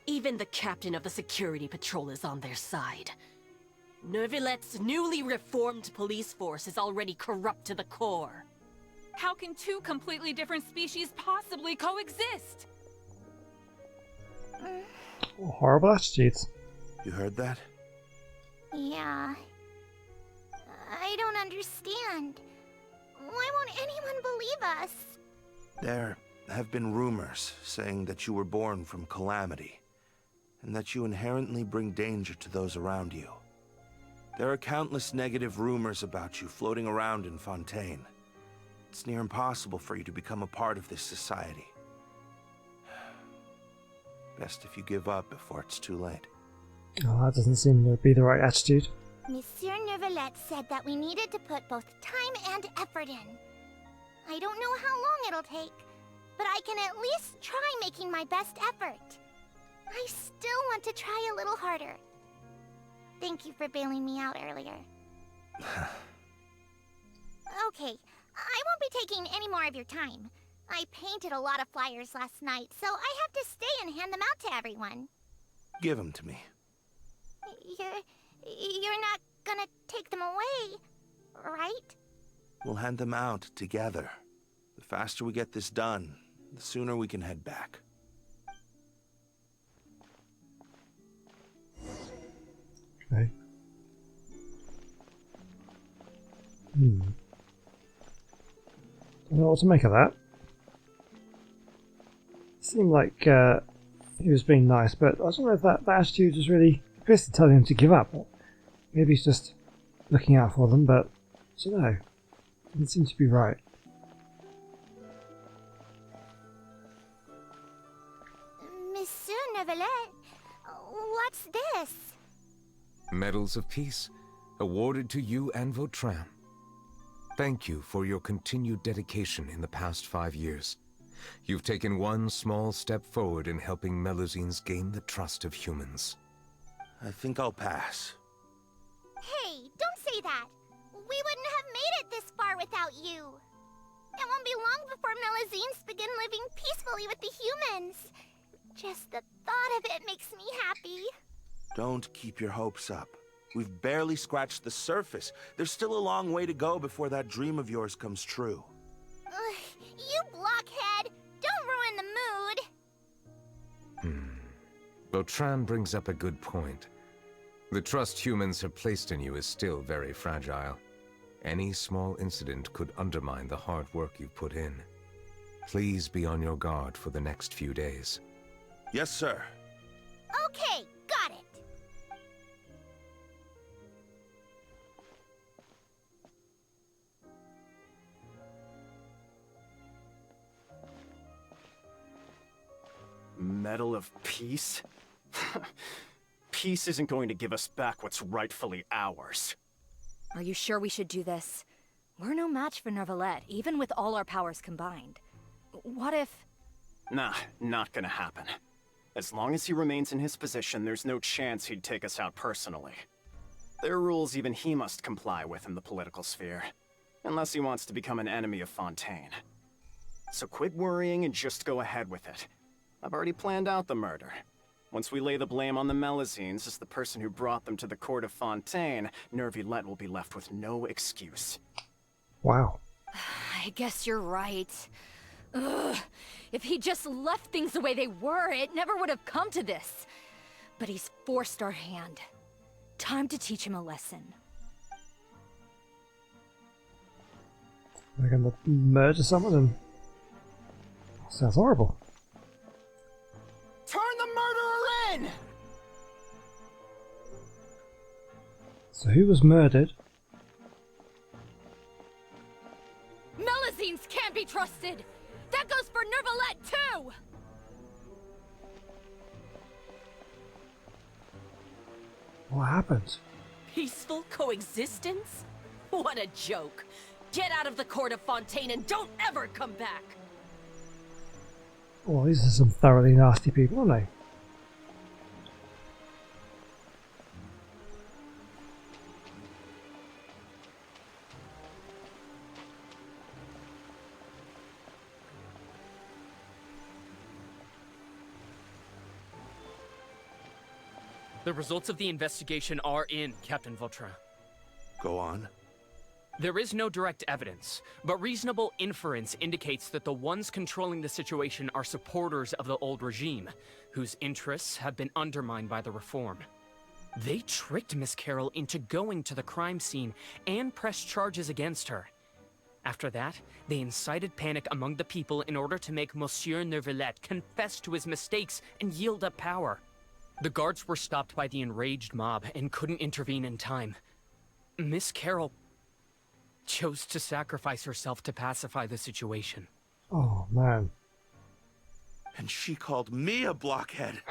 Even the captain of the security patrol is on their side. Neuvillette's newly reformed police force is already corrupt to the core. How can two completely different species possibly coexist? Horrible attitudes. You heard that? Yeah. I don't understand. Why won't anyone believe us? There have been rumors saying that you were born from calamity, and that you inherently bring danger to those around you. There are countless negative rumors about you floating around in Fontaine. It's near impossible for you to become a part of this society. Best if you give up before it's too late. Oh, that doesn't seem to be the right attitude. Monsieur Neuvillette said that we needed to put both time and effort in. I don't know how long it'll take, but I can at least try making my best effort. I still want to try a little harder. Thank you for bailing me out earlier. Okay, I won't be taking any more of your time. I painted a lot of flyers last night, so I have to stay and hand them out to everyone. Give them to me. You're not gonna take them away, right? We'll hand them out together. The faster we get this done, the sooner we can head back. Okay. I don't know what to make of that. It seemed like he was being nice, but I don't know if that attitude was really appears to tell him to give up. Maybe he's just looking out for them, but I don't know. Doesn't seem to be right. Monsieur Neuvillette, what's this? Medals of Peace, awarded to you and Vautrin. Thank you for your continued dedication in the past 5 years. You've taken one small step forward in helping Melusines gain the trust of humans. I think I'll pass. Hey, don't say that. We wouldn't have made it this far without you. It won't be long before Melusines begin living peacefully with the humans. Just the thought of it makes me happy. Don't keep your hopes up. We've barely scratched the surface. There's still a long way to go before that dream of yours comes true. You blockhead! Don't ruin the mood! Vautrin brings up a good point. The trust humans have placed in you is still very fragile. Any small incident could undermine the hard work you've put in. Please be on your guard for the next few days. Yes, sir. Okay, got it. Medal of Peace? Peace isn't going to give us back what's rightfully ours. Are you sure we should do this? We're no match for Neuvillette, even with all our powers combined. What if... Nah, not gonna happen. As long as he remains in his position, there's no chance he'd take us out personally. There are rules even he must comply with in the political sphere. Unless he wants to become an enemy of Fontaine. So quit worrying and just go ahead with it. I've already planned out the murder. Once we lay the blame on the Melusines as the person who brought them to the court of Fontaine, Neuvillette will be left with no excuse. Wow. I guess you're right. Ugh. If he just left things the way they were, it never would have come to this. But he's forced our hand. Time to teach him a lesson. They're gonna murder someone and... Sounds horrible. Turn the murderer in! So who was murdered? Melusines can't be trusted! That goes for Neuvillette too! What happened? Peaceful coexistence? What a joke. Get out of the court of Fontaine and don't ever come back! Well, these are some thoroughly nasty people, aren't they? The results of the investigation are in, Captain Vautrin. Go on. There is no direct evidence, but reasonable inference indicates that the ones controlling the situation are supporters of the old regime, whose interests have been undermined by the reform. They tricked Miss Carroll into going to the crime scene and pressed charges against her. After that, they incited panic among the people in order to make Monsieur Neuvillette confess to his mistakes and yield up power. The guards were stopped by the enraged mob and couldn't intervene in time. Miss Carroll chose to sacrifice herself to pacify the situation. Oh, man. And she called me a blockhead.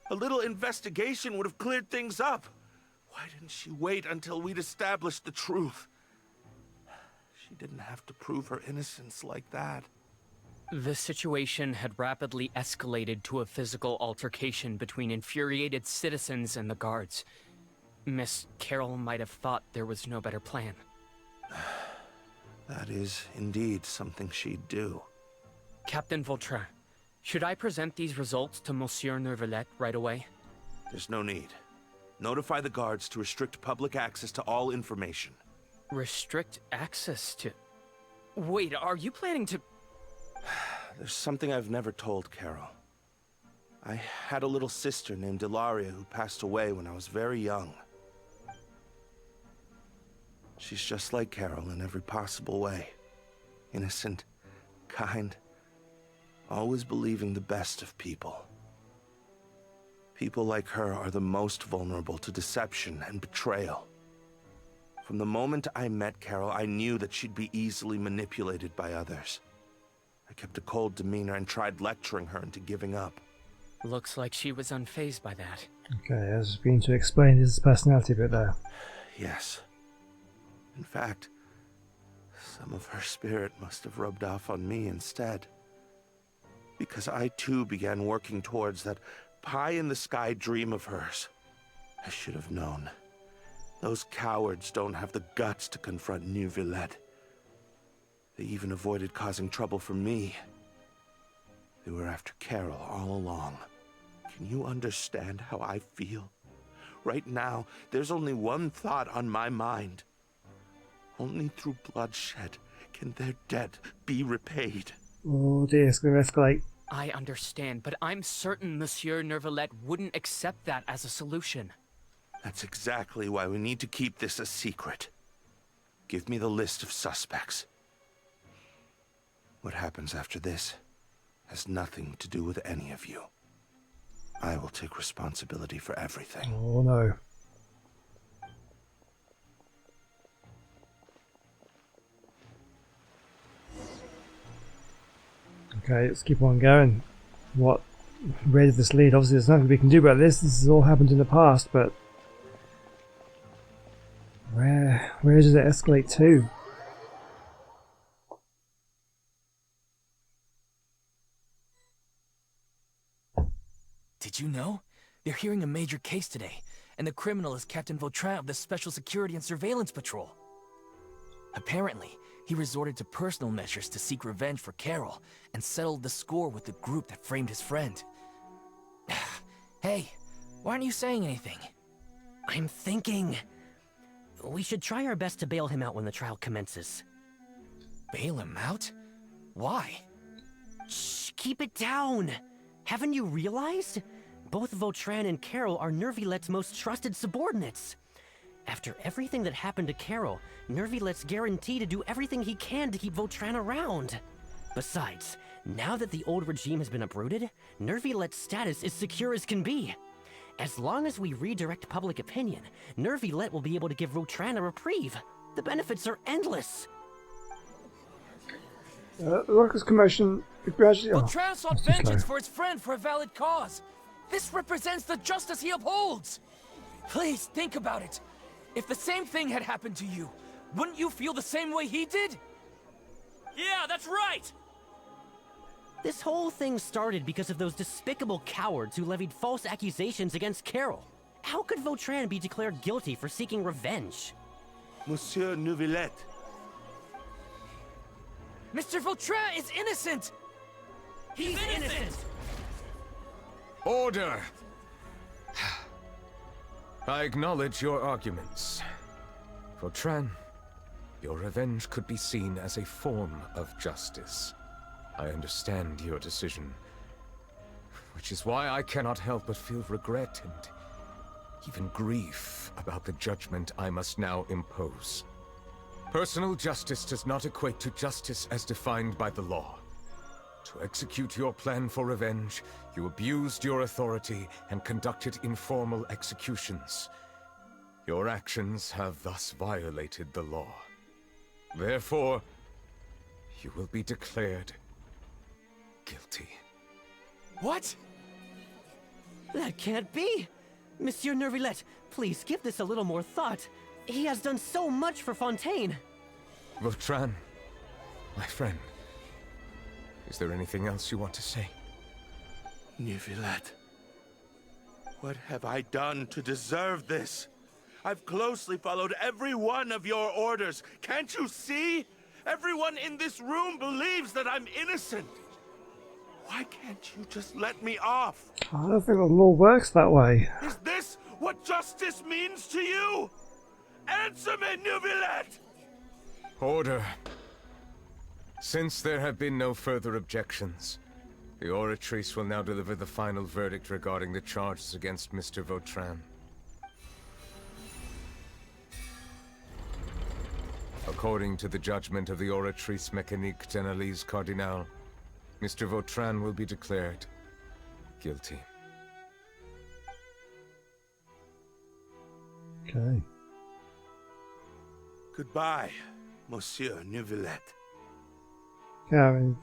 A little investigation would have cleared things up. Why didn't she wait until we'd established the truth? She didn't have to prove her innocence like that. The situation had rapidly escalated to a physical altercation between infuriated citizens and the guards. Miss Carroll might have thought there was no better plan. That is indeed something she'd do. Captain Vautrin, should I present these results to Monsieur Neuvillette right away? There's no need. Notify the guards to restrict public access to all information. Restrict access to... Wait, are you planning to... There's something I've never told Carol. I had a little sister named Ilaria who passed away when I was very young. She's just like Carol in every possible way. Innocent, kind, always believing the best of people. People like her are the most vulnerable to deception and betrayal. From the moment I met Carol, I knew that she'd be easily manipulated by others. I kept a cold demeanor and tried lecturing her into giving up. Looks like she was unfazed by that. Okay, I was beginning to explain his personality a bit there. Yes. In fact, some of her spirit must have rubbed off on me instead. Because I too began working towards that pie-in-the-sky dream of hers. I should have known. Those cowards don't have the guts to confront Neuvillette. They even avoided causing trouble for me. They were after Carol all along. Can you understand how I feel? Right now, there's only one thought on my mind. Only through bloodshed can their debt be repaid. Oh dear, it's going to escalate. I understand, but I'm certain Monsieur Neuvillette wouldn't accept that as a solution. That's exactly why we need to keep this a secret. Give me the list of suspects. What happens after this has nothing to do with any of you. I will take responsibility for everything. Oh no. Okay, let's keep on going. Where did this lead? Obviously there's nothing we can do about this. This has all happened in the past, but where does it escalate to? Did you know? They're hearing a major case today, and the criminal is Captain Vautrin of the Special Security and Surveillance Patrol. Apparently, he resorted to personal measures to seek revenge for Carol and settled the score with the group that framed his friend. Hey, why aren't you saying anything? I'm thinking... we should try our best to bail him out when the trial commences. Bail him out? Why? Shh, keep it down! Haven't you realized? Both Vautrin and Carol are Neuvillette's most trusted subordinates. After everything that happened to Carol, Neuvillette's guaranteed to do everything he can to keep Vautrin around. Besides, now that the old regime has been uprooted, Neuvillette's status is secure as can be. As long as we redirect public opinion, Neuvillette will be able to give Vautrin a reprieve. The benefits are endless. Raucous commotion. Vautrin sought vengeance for his friend for a valid cause. This represents the justice he upholds. Please think about it. If the same thing had happened to you, wouldn't you feel the same way he did? Yeah, that's right! This whole thing started because of those despicable cowards who levied false accusations against Carol. How could Vautrin be declared guilty for seeking revenge? Monsieur Neuvillette. Mr. Vautrin is innocent! He's innocent! Order! I acknowledge your arguments. Vautrin, your revenge could be seen as a form of justice. I understand your decision, which is why I cannot help but feel regret and even grief about the judgment I must now impose. Personal justice does not equate to justice as defined by the law. To execute your plan for revenge, you abused your authority and conducted informal executions. Your actions have thus violated the law. Therefore, you will be declared guilty. What? That can't be! Monsieur Neuvillette, please give this a little more thought. He has done so much for Fontaine. Vautrin, my friend, is there anything else you want to say? Neuvillette, what have I done to deserve this? I've closely followed every one of your orders. Can't you see? Everyone in this room believes that I'm innocent. Why can't you just let me off? I don't think the law works that way. Is this what justice means to you? Answer me, Neuvillette! Order. Since there have been no further objections, the Oratrice will now deliver the final verdict regarding the charges against Mr. Vautrin. According to the judgment of the Oratrice Mécanique d'Analyse Cardinal, Mr. Vautrin will be declared guilty. Okay. Goodbye, Monsieur Neuvillette. Yeah, I mean,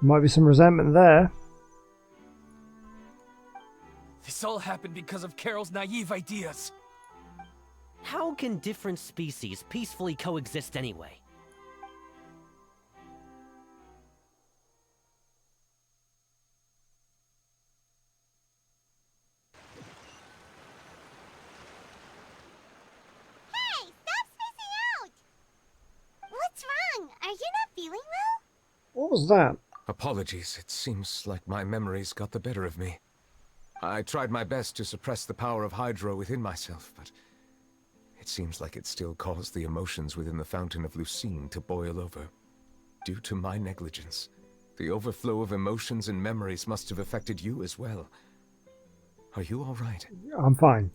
might be some resentment there. This all happened because of Carol's naive ideas. How can different species peacefully coexist anyway? Hey, stop spacing out! What's wrong? Are you not feeling well? What was that? Apologies, it seems like my memories got the better of me. I tried my best to suppress the power of Hydro within myself, but it seems like it still caused the emotions within the Fountain of Lucine to boil over. Due to my negligence, the overflow of emotions and memories must have affected you as well. Are you all right? I'm fine.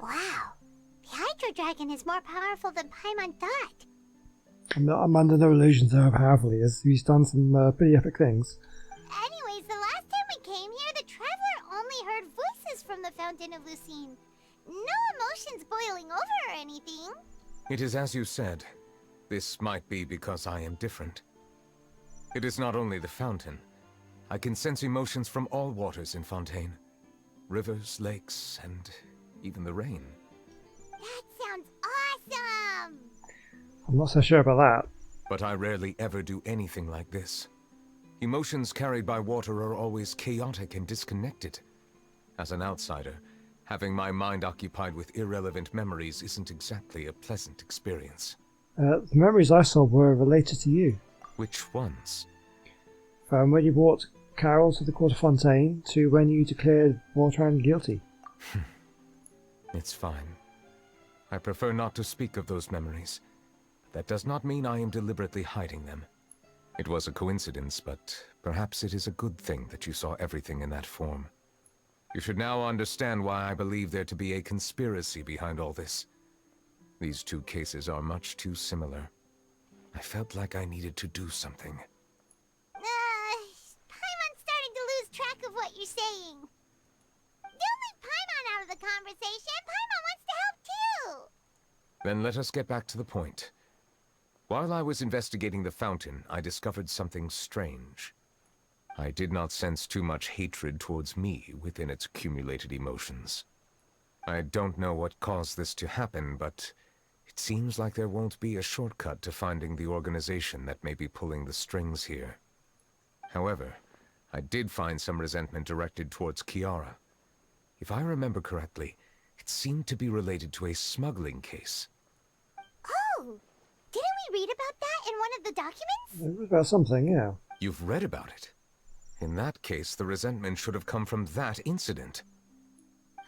Wow. The Hydro Dragon is more powerful than Paimon thought. I'm under no illusions of how powerful he is. He's done some pretty epic things. Anyways, the last time we came here, the Traveler only heard voices from the Fountain of Lucine. No emotions boiling over or anything. It is as you said. This might be because I am different. It is not only the fountain. I can sense emotions from all waters in Fontaine. Rivers, lakes, and even the rain. That sounds awesome! I'm not so sure about that. But I rarely ever do anything like this. Emotions carried by water are always chaotic and disconnected. As an outsider, having my mind occupied with irrelevant memories isn't exactly a pleasant experience. The memories I saw were related to you. Which ones? From when you brought Carol to the Court of Fontaine to when you declared Vautrin guilty. It's fine. I prefer not to speak of those memories. That does not mean I am deliberately hiding them. It was a coincidence, but perhaps it is a good thing that you saw everything in that form. You should now understand why I believe there to be a conspiracy behind all this. These two cases are much too similar. I felt like I needed to do something. Paimon's starting to lose track of what you're saying. Don't leave Paimon out of the conversation. Paimon wants to help too. Then let us get back to the point. While I was investigating the fountain, I discovered something strange. I did not sense too much hatred towards me within its accumulated emotions. I don't know what caused this to happen, but it seems like there won't be a shortcut to finding the organization that may be pulling the strings here. However, I did find some resentment directed towards Kiara. If I remember correctly, it seemed to be related to a smuggling case. Oh! Didn't we read about that in one of the documents? It was about something, yeah. You've read about it? In that case, the resentment should have come from that incident.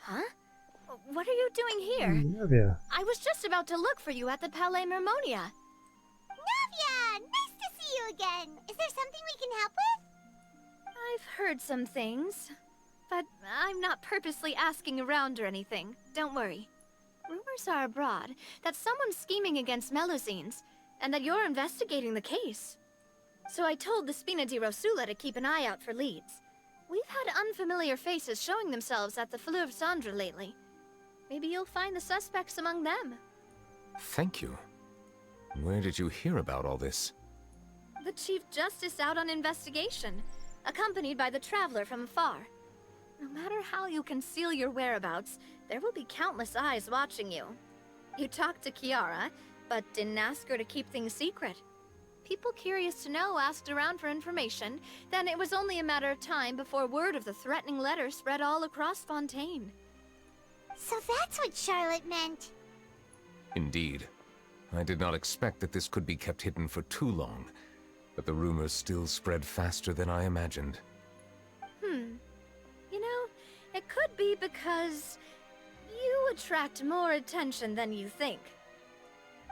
Huh? What are you doing here? Nevia. I was just about to look for you at the Palais Mermonia. Nevia! Nice to see you again! Is there something we can help with? I've heard some things, but I'm not purposely asking around or anything. Don't worry. Rumors are abroad that someone's scheming against Melusines, and that you're investigating the case. So I told the Spina di Rosula to keep an eye out for leads. We've had unfamiliar faces showing themselves at the Fleuve Cendre lately. Maybe you'll find the suspects among them. Thank you. Where did you hear about all this? The Chief Justice out on investigation, accompanied by the Traveler from afar. No matter how you conceal your whereabouts, there will be countless eyes watching you. You talked to Kiara, but didn't ask her to keep things secret. People curious to know asked around for information, then it was only a matter of time before word of the threatening letter spread all across Fontaine. So that's what Charlotte meant. Indeed. I did not expect that this could be kept hidden for too long, but the rumors still spread faster than I imagined. You know, it could be because You attract more attention than you think.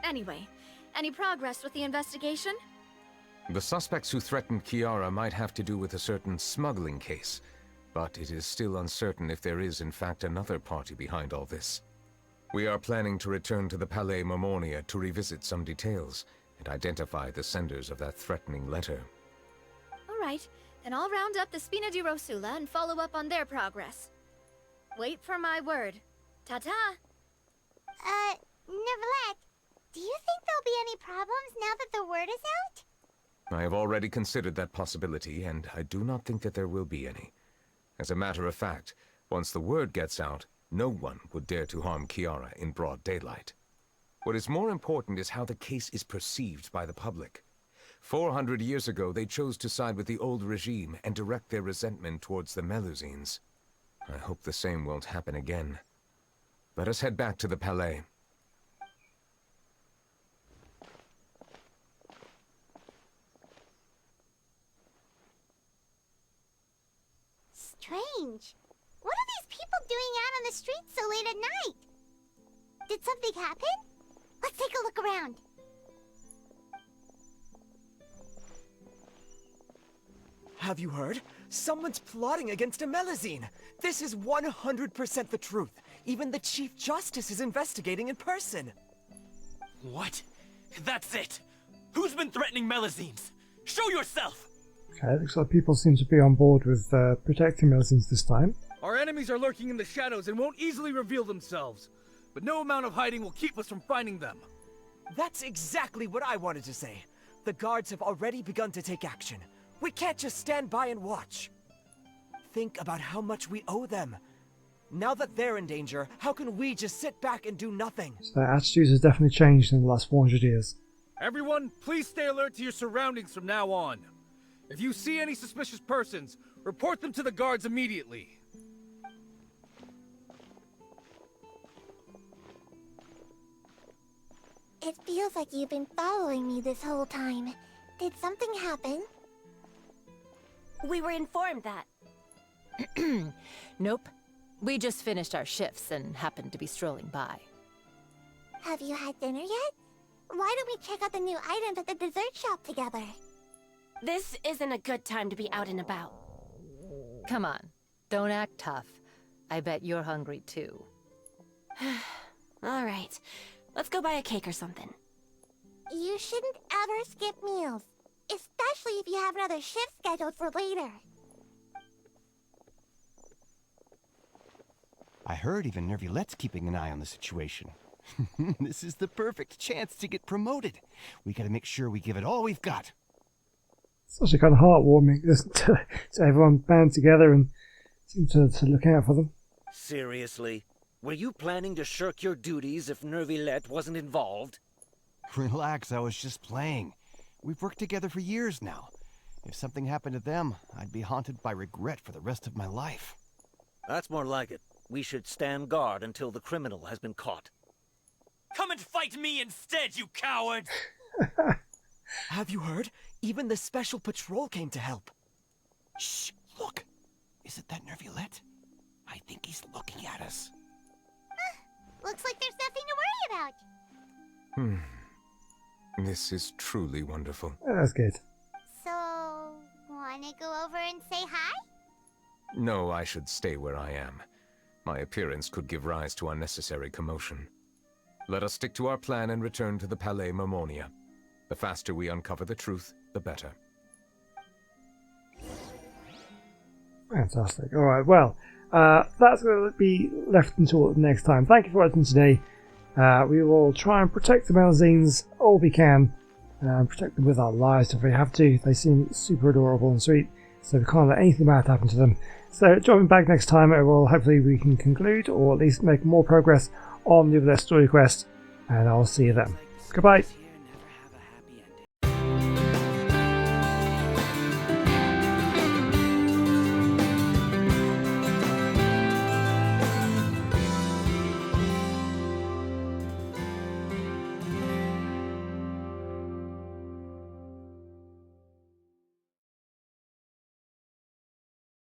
Anyway, any progress with the investigation? The suspects who threatened Kiara might have to do with a certain smuggling case, but it is still uncertain if there is in fact another party behind all this. We are planning to return to the Palais Mermonia to revisit some details and identify the senders of that threatening letter. Alright, then I'll round up the Spina di Rosula and follow up on their progress. Wait for my word. Ta-ta! Neuvillette, do you think there'll be any problems now that the word is out? I have already considered that possibility, and I do not think that there will be any. As a matter of fact, once the word gets out, no one would dare to harm Kiara in broad daylight. What is more important is how the case is perceived by the public. 400 years ago, they chose to side with the old regime and direct their resentment towards the Melusines. I hope the same won't happen again. Let us head back to the Palais. Strange. What are these people doing out on the streets so late at night? Did something happen? Let's take a look around. Have you heard? Someone's plotting against a Melusine. This is 100% the truth. Even the Chief Justice is investigating in person. What? That's it! Who's been threatening Melusines? Show yourself! Okay, looks like people seem to be on board with protecting Melusines this time. Our enemies are lurking in the shadows and won't easily reveal themselves. But no amount of hiding will keep us from finding them. That's exactly what I wanted to say. The guards have already begun to take action. We can't just stand by and watch. Think about how much we owe them. Now that they're in danger, how can we just sit back and do nothing? So their attitudes have definitely changed in the last 400 years. Everyone, please stay alert to your surroundings from now on. If you see any suspicious persons, report them to the guards immediately. It feels like you've been following me this whole time. Did something happen? We were informed that. Nope. We just finished our shifts and happened to be strolling by. Have you had dinner yet? Why don't we check out the new items at the dessert shop together? This isn't a good time to be out and about. Come on. Don't act tough. I bet you're hungry too. All right. Let's go buy a cake or something. You shouldn't ever skip meals. Especially if you have another shift scheduled for later. I heard even Neuvillette's keeping an eye on the situation. This is the perfect chance to get promoted. We gotta make sure we give it all we've got. It's actually kind of heartwarming to everyone band together and seem to look out for them. Seriously? Were you planning to shirk your duties if Neuvillette wasn't involved? Relax, I was just playing. We've worked together for years now. If something happened to them, I'd be haunted by regret for the rest of my life. That's more like it. We should stand guard until the criminal has been caught. Come and fight me instead, you coward! Have you heard? Even the special patrol came to help. Shh, look. Is it that Neuvillette? I think he's looking at us. Looks like there's nothing to worry about. This is truly wonderful. Yeah, that's good. So, wanna go over and say hi? No, I should stay where I am. My appearance could give rise to unnecessary commotion. Let us stick to our plan and return to the Palais Mermonia. The faster we uncover the truth, the better. Fantastic. Alright, well, that's going to be left until next time. Thank you for watching today. We will try and protect the Melusines all we can. Protect them with our lives if we have to. They seem super adorable and sweet, so we can't let anything bad happen to them. So join me back next time. Hopefully we can conclude, or at least make more progress on the Neuvillette story quest, and I'll see you then. Goodbye.